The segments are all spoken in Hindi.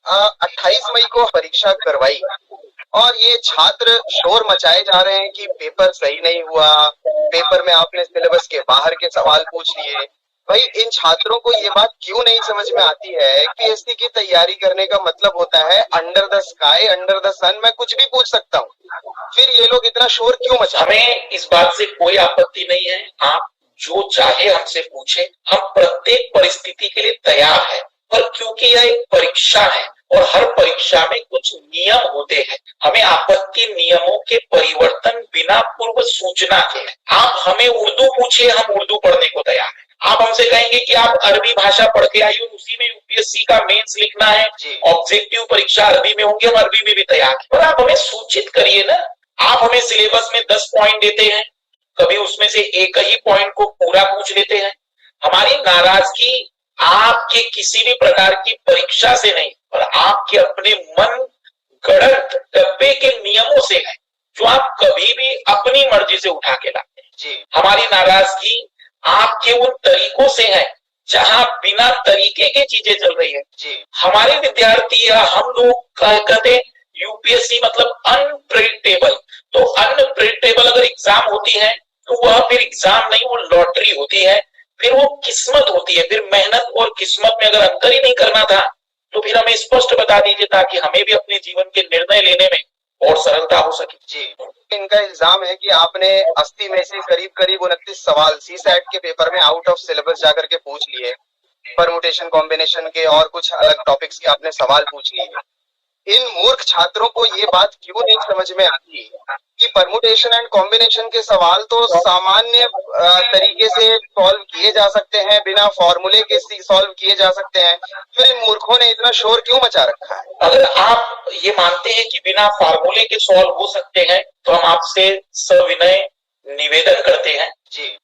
28 मई को परीक्षा करवाई और ये छात्र शोर मचाए जा रहे हैं कि पेपर सही नहीं हुआ, पेपर में आपने सिलेबस के बाहर के सवाल पूछ लिए। भाई इन छात्रों को ये बात क्यों नहीं समझ में आती है कि पीएससी की तैयारी करने का मतलब होता है under the sky under the sun मैं कुछ भी पूछ सकता हूँ, फिर ये लोग इतना शोर क्यों मचा रहे हैं? हमें इस बात से कोई आपत्ति नहीं है, आप जो चाहे हमसे पूछे, हम प्रत्येक परिस्थिति के लिए तैयार हैं। पर क्योंकि यह एक परीक्षा है और हर परीक्षा में कुछ नियम होते हैं, हमें आपत्ति नियमों के परिवर्तन बिना पूर्व सूचना के है। आप हमें उर्दू पूछिए, हम उर्दू पढ़ने को तैयार हैं। आप हमसे कहेंगे कि आप अरबी भाषा पढ़ के आई हो, उसी में यूपीएससी का मेंस लिखना है, ऑब्जेक्टिव परीक्षा अरबी में होंगे, हम अरबी में भी तैयार हैं। पर आप हमें सूचित करिए ना। आप हमें सिलेबस में 10 पॉइंट देते हैं, कभी उसमें से एक ही पॉइंट को पूरा पूछ लेते हैं। हमारी नाराजगी आपके किसी भी प्रकार की परीक्षा से नहीं, पर आपके अपने मन गढ़ंत डब्बे के नियमों से है, जो आप कभी भी अपनी मर्जी से उठा के लाते हैं। हमारी नाराजगी आपके उन तरीकों से है जहां बिना तरीके की चीजें चल रही है। हमारे विद्यार्थी या हम लोग कहते हैं यूपीएससी मतलब अनप्रेडिक्टेबल, तो अनप्रेडिक्टेबल अगर एग्जाम होती है तो वह फिर एग्जाम नहीं, वो लॉटरी होती है, फिर वो किस्मत होती है। फिर मेहनत और किस्मत में अगर अंतर ही नहीं करना था तो फिर हमें स्पष्ट बता दीजिए, ताकि हमें भी अपने जीवन के निर्णय लेने में और सरलता हो सके। इनका इल्जाम है कि आपने 80 में से करीब करीब 29 सवाल सीसैट के पेपर में आउट ऑफ सिलेबस जाकर के पूछ लिए, परमुटेशन कॉम्बिनेशन के और कुछ अलग टॉपिक्स के आपने सवाल पूछ लिए। इन मूर्ख छात्रों को ये बात क्यों नहीं समझ में आती कि परमुटेशन एंड कॉम्बिनेशन के सवाल तो सामान्य तरीके से सॉल्व किए जा सकते हैं, बिना फॉर्मूले के सॉल्व किए जा सकते हैं, फिर इन मूर्खों ने इतना शोर क्यों मचा रखा है? अगर आप ये मानते हैं कि बिना फॉर्मूले के सॉल्व हो सकते हैं तो हम आपसे सविनय निवेदन करते हैं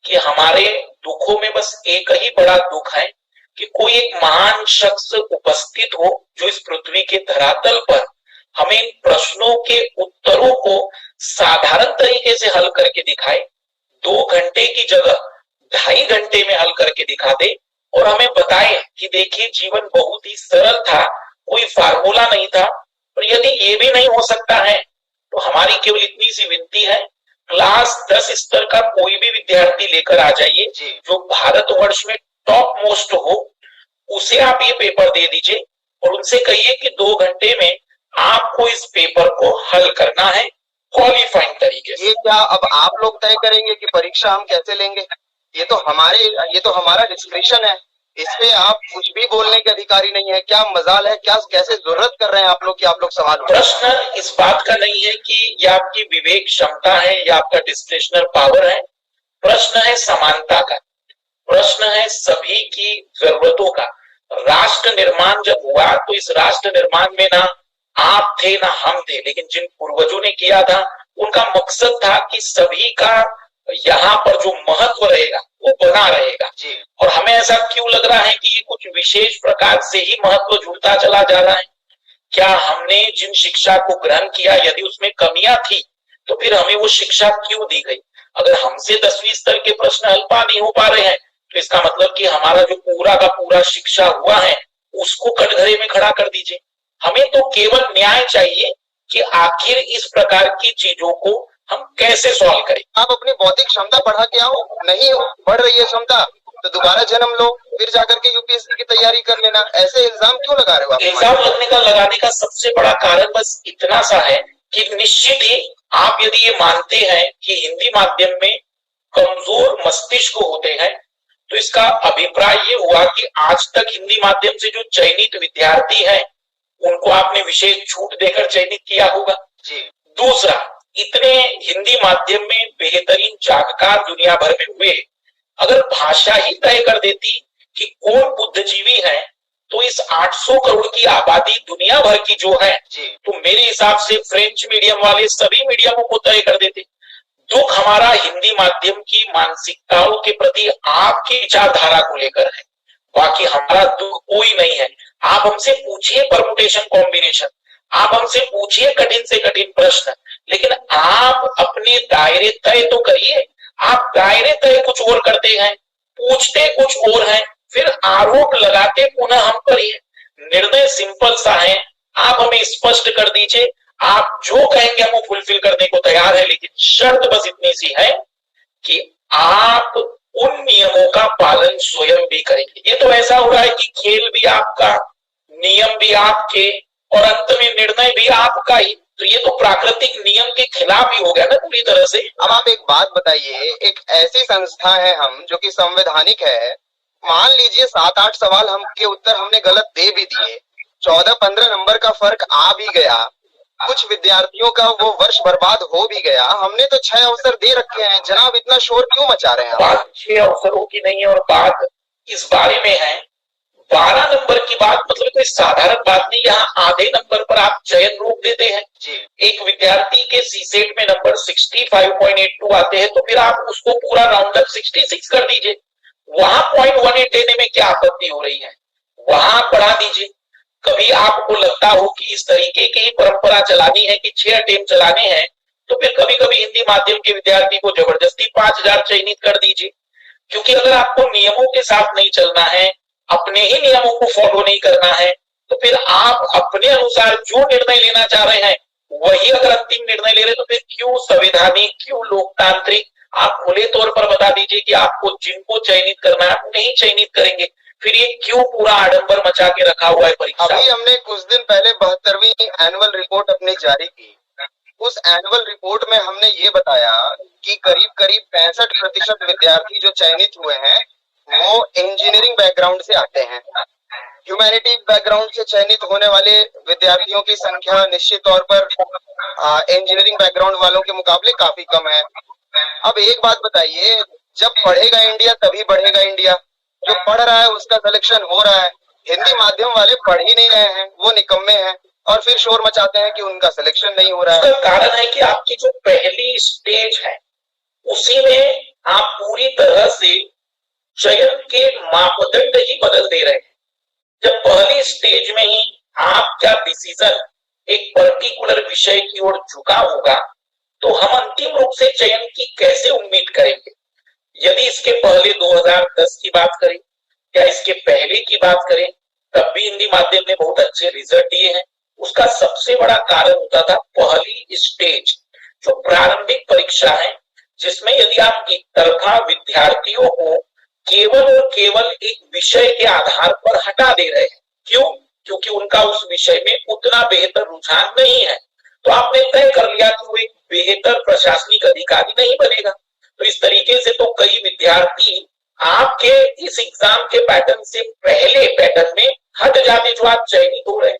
कि हमारे दुखों में बस एक ही बड़ा दुख है कि कोई एक महान शख्स उपस्थित हो जो इस पृथ्वी के धरातल पर हमें इन प्रश्नों के उत्तरों को साधारण तरीके से हल करके दिखाए, 2 घंटे की जगह 2.5 घंटे में हल करके दिखा दे और हमें बताए कि देखिए जीवन बहुत ही सरल था, कोई फार्मूला नहीं था। और यदि ये भी नहीं हो सकता है तो हमारी केवल इतनी सी विनती है, क्लास 10 स्तर का कोई भी विद्यार्थी लेकर आ जाइए जो भारतवर्ष में टॉप मोस्ट हो, उसे आप ये पेपर दे दीजिए और उनसे कहिए कि 2 घंटे में आपको इस पेपर को हल करना है क्वालिफाइंग तरीके से। ये क्या अब आप लोग तय करेंगे कि परीक्षा हम कैसे लेंगे? ये तो हमारा डिस्क्रिप्शन है, इससे आप कुछ भी बोलने के अधिकारी नहीं है। क्या मजाल है, क्या कैसे जरूरत कर रहे हैं आप लोग कि आप लोग सवाल उठाएं? प्रश्न इस बात का नहीं है कि यह आपकी विवेक क्षमता है या आपका डिस्क्रिशनल पावर है, प्रश्न है समानता का, प्रश्न है सभी की जरूरतों का। राष्ट्र निर्माण जब हुआ तो इस राष्ट्र निर्माण में ना आप थे ना हम थे, लेकिन जिन पूर्वजों ने किया था उनका मकसद था कि सभी का यहाँ पर जो महत्व रहेगा वो बना रहेगा। और हमें ऐसा क्यों लग रहा है कि ये कुछ विशेष प्रकार से ही महत्व जुड़ता चला जा रहा है? क्या हमने जिन शिक्षा को ग्रहण किया यदि उसमें कमियां थी तो फिर हमें वो शिक्षा क्यों दी गई? अगर हमसे 10वीं स्तर के प्रश्न हल नहीं हो पा रहे हैं तो इसका मतलब कि हमारा जो पूरा का पूरा शिक्षा हुआ है उसको कटघरे में खड़ा कर दीजिए। हमें तो केवल न्याय चाहिए कि आखिर इस प्रकार की चीजों को हम कैसे सॉल्व करें। आप अपनी बौद्धिक क्षमता बढ़ा के आओ, नहीं बढ़ रही है क्षमता तो दोबारा जन्म लो, फिर जाकर के यूपीएससी की तैयारी कर लेना। ऐसे इल्जाम क्यों लगा रहे हो आप? इल्जाम लगाने का सबसे बड़ा कारण बस इतना सा है कि निश्चित ही आप यदि ये मानते हैं कि हिंदी माध्यम में कमजोर मस्तिष्क होते हैं तो इसका अभिप्राय ये हुआ कि आज तक हिंदी माध्यम से जो चयनित विद्यार्थी हैं उनको आपने विशेष छूट देकर चयनित किया होगा। दूसरा, इतने हिंदी माध्यम में बेहतरीन जागकार दुनिया भर में हुए, अगर भाषा ही तय कर देती कि कौन बुद्धिजीवी है तो इस 800 करोड़ की आबादी दुनिया भर की जो है तो मेरे हिसाब से फ्रेंच मीडियम वाले सभी मीडियमों को तय कर देते। दुख हमारा हिंदी माध्यम की मानसिकताओं के प्रति आपकी विचारधारा को लेकर है, बाकी हमारा दुख कोई नहीं है। आप हमसे पूछिए परमुटेशन कॉम्बिनेशन, आप हमसे पूछिए कठिन से कठिन प्रश्न, लेकिन आप अपने दायरे तय तो करिए। आप दायरे तय कुछ और करते हैं, पूछते कुछ और हैं, फिर आरोप लगाते पुनः हम पर ही। निर्णय सिंपल सा है आप हमें स्पष्ट कर दीजिए, आप जो कहेंगे हम वो फुलफिल करने को तैयार है, लेकिन शर्त बस इतनी सी है कि आप उन नियमों का पालन स्वयं भी करेंगे। ये तो ऐसा हो रहा है कि खेल भी आपका, नियम भी आपके, और अंत में निर्णय भी आपका ही, तो ये तो प्राकृतिक नियम के खिलाफ ही हो गया ना पूरी तरह से। अब आप एक बात बताइए, एक ऐसी संस्था है हम जो कि संवैधानिक है, मान लीजिए 7-8 सवाल हम के उत्तर हमने गलत दे भी दिए, 14-15 नंबर का फर्क आ भी गया, कुछ विद्यार्थियों का वो वर्ष बर्बाद हो भी गया, हमने तो 6 अवसर दे रखे हैं, जनाब इतना शोर क्यों मचा रहे हैं? बात 6 अवसरों की नहीं है, और बात इस बारे में है 12 नंबर की बात, मतलब कोई साधारण बात नहीं। यहाँ आधे नंबर पर आप चयन रोक देते हैं जी। एक विद्यार्थी के सीसेट में नंबर 65.82 आते हैं, तो फिर आप उसको पूरा राउंड अप 66 कर दीजिए। वहां 0.18 देने में क्या आपत्ति हो रही है, वहां बढ़ा दीजिए। कभी आपको लगता हो कि इस तरीके की परंपरा चलानी है कि 6 अटेम्प्ट चलाने हैं, तो फिर कभी कभी हिंदी माध्यम के विद्यार्थी को जबरदस्ती 5000 चयनित कर दीजिए। क्योंकि अगर आपको नियमों के साथ नहीं चलना है, अपने ही नियमों को फॉलो नहीं करना है, तो फिर आप अपने अनुसार जो निर्णय लेना चाह रहे हैं वही अगर अंतिम निर्णय ले रहे, तो फिर क्यों संवैधानिक, क्यों लोकतांत्रिक? आप खुले तौर पर बता दीजिए कि आपको जिनको चयनित करना है उन्हें ही चयनित करेंगे। फिर ये क्यों पूरा आडंबर मचा के रखा हुआ है परीक्षा? अभी हमने कुछ दिन पहले 72वीं एनुअल रिपोर्ट अपनी जारी की। उस एनुअल रिपोर्ट में हमने ये बताया कि करीब करीब 65% विद्यार्थी जो चयनित हुए हैं वो इंजीनियरिंग बैकग्राउंड से आते हैं। ह्यूमैनिटीज बैकग्राउंड से चयनित होने वाले विद्यार्थियों की संख्या निश्चित तौर पर इंजीनियरिंग बैकग्राउंड वालों के मुकाबले काफी कम है। अब एक बात बताइए, जब पढ़ेगा इंडिया तभी बढ़ेगा इंडिया। जो पढ़ रहा है उसका सिलेक्शन हो रहा है, हिंदी माध्यम वाले पढ़ ही नहीं रहे हैं, वो निकम्मे हैं, और फिर शोर मचाते हैं कि उनका सिलेक्शन नहीं हो रहा है। इसका कारण है कि आपकी जो पहली स्टेज है उसी में आप पूरी तरह से चयन के मापदंड ही बदल दे रहे हैं। जब पहली स्टेज में ही आपका डिसीजन एक पर्टिकुलर विषय की ओर झुका होगा, तो हम अंतिम रूप से चयन की कैसे उम्मीद करेंगे? यदि इसके पहले 2010 की बात करें या इसके पहले की बात करें, तब भी हिंदी माध्यम ने बहुत अच्छे रिजल्ट दिए हैं। उसका सबसे बड़ा कारण होता था पहली स्टेज, जो प्रारंभिक परीक्षा है, जिसमें यदि आप एक तरफा विद्यार्थियों को केवल और केवल एक विषय के आधार पर हटा दे रहे हैं। क्यों? क्योंकि उनका उस विषय में उतना बेहतर रुझान नहीं है, तो आपने तय कर लिया कि वो एक बेहतर प्रशासनिक अधिकारी नहीं बनेगा। तो इस तरीके से तो कई विद्यार्थी आपके इस एग्जाम के पैटर्न से पहले पैटर्न में हट जाते जो आप चयनित हो रहे हैं।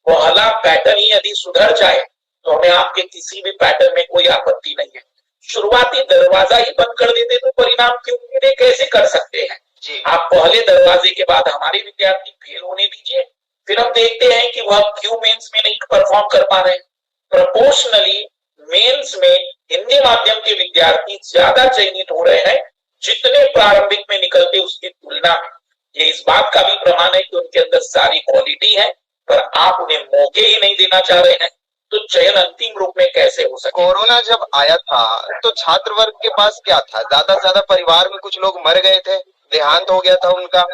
पहला पैटर्न ही यदि सुधर जाए तो हमें आपके किसी भी पैटर्न में कोई आपत्ति नहीं है। शुरुआती दरवाजा ही बंद कर देते तो परिणाम की उम्मीदें कैसे कर सकते हैं जी? आप पहले दरवाजे के बाद हमारे विद्यार्थी फेल होने दीजिए, फिर हम देखते हैं कि वह क्यों मेंस में नहीं परफॉर्म कर पा रहे हैं। प्रोपोर्शनली मेंस में हिंदी माध्यम के विद्यार्थी ज्यादा चयनित हो रहे हैं जितने प्रारंभिक में निकलते उसकी तुलना में। ये इस बात का भी प्रमाण है कि उनके अंदर सारी क्वालिटी है, पर आप उन्हें मौके ही नहीं देना चाह रहे हैं, तो चयन अंतिम रूप में कैसे हो सके? कोरोना जब आया था तो छात्र वर्ग के पास क्या था? ज्यादा से ज्यादा परिवार में कुछ लोग मर गए थे, देहांत हो गया था उनका।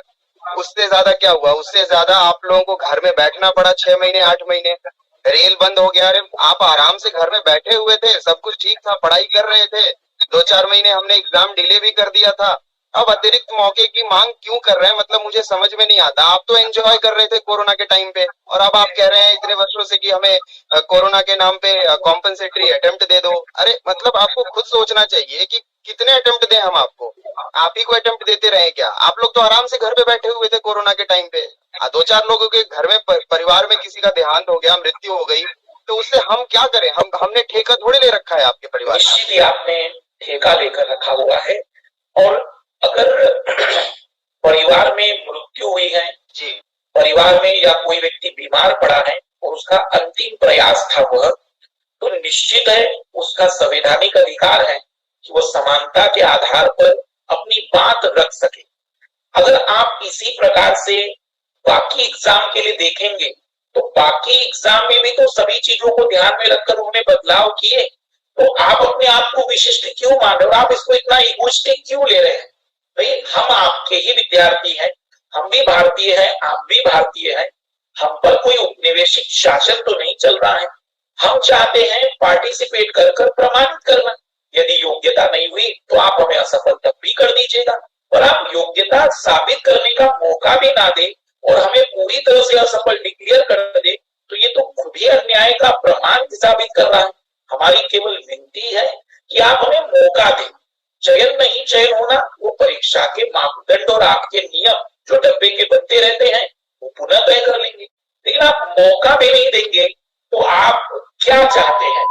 उससे ज्यादा क्या हुआ? उससे ज्यादा आप लोगों को घर में बैठना पड़ा 6 महीने 8 महीने, रेल बंद हो गया। अरे आप आराम से घर में बैठे हुए थे, सब कुछ ठीक था, पढ़ाई कर रहे थे, 2-4 महीने हमने एग्जाम डिले भी कर दिया था। अब अतिरिक्त मौके की मांग क्यों कर रहे हैं? मतलब मुझे समझ में नहीं आता। आप तो एंजॉय कर रहे थे कोरोना के टाइम पे, और अब आप कह रहे हैं इतने वर्षों से कि हमें कोरोना के नाम पे कॉम्पनसेटरी अटेम्प्ट दे दो। अरे मतलब आपको खुद सोचना चाहिए कि कितने अटेम्प्ट दें हम आपको? आप ही को अटेम्प्ट देते रहे क्या? आप लोग तो आराम से घर पे बैठे हुए थे कोरोना के टाइम पे। 2-4 लोगों के घर में परिवार में किसी का देहांत हो गया, मृत्यु हो गई, तो उससे हम क्या करें? हमने ठेका थोड़ी ले रखा है आपके परिवार। निश्चित ही आपने ठेका लेकर रखा हुआ है, और अगर परिवार में मृत्यु हुई है जी, परिवार में या कोई व्यक्ति बीमार पड़ा है और उसका अंतिम प्रयास था वह, तो निश्चित है उसका संवैधानिक अधिकार है कि वो समानता के आधार पर अपनी बात रख सके। अगर आप इसी प्रकार से बाकी एग्जाम के लिए देखेंगे तो बाकी एग्जाम में भी तो सभी चीजों को ध्यान में रखकर उन्होंने बदलाव किए, तो आप अपने आप को विशिष्ट क्यों मान रहे हो? आप इसको इतना इगोइस्टिक क्यों ले रहे हैं? भाई हम आपके ही विद्यार्थी हैं, हम भी भारतीय हैं, आप भी भारतीय हैं। हम पर कोई उपनिवेशिक शासन तो नहीं चल रहा है। हम चाहते हैं पार्टिसिपेट कर कर प्रमाणित करना। यदि योग्यता नहीं हुई तो आप हमें असफल तब भी कर दीजिएगा, पर आप योग्यता साबित करने का मौका भी ना दे और हमें पूरी तरह से असफल डिक्लेयर कर दे, तो ये तो खुद ही अन्याय का प्रमाण साबित कर रहा है। हमारी केवल विनती है कि आप हमें मौका दें। चयन नहीं चयन होना वो परीक्षा के मापदंड और आपके नियम जो डब्बे के बनते रहते हैं वो पुनः तय कर लेंगे, लेकिन आप मौका भी नहीं देंगे तो आप क्या चाहते हैं?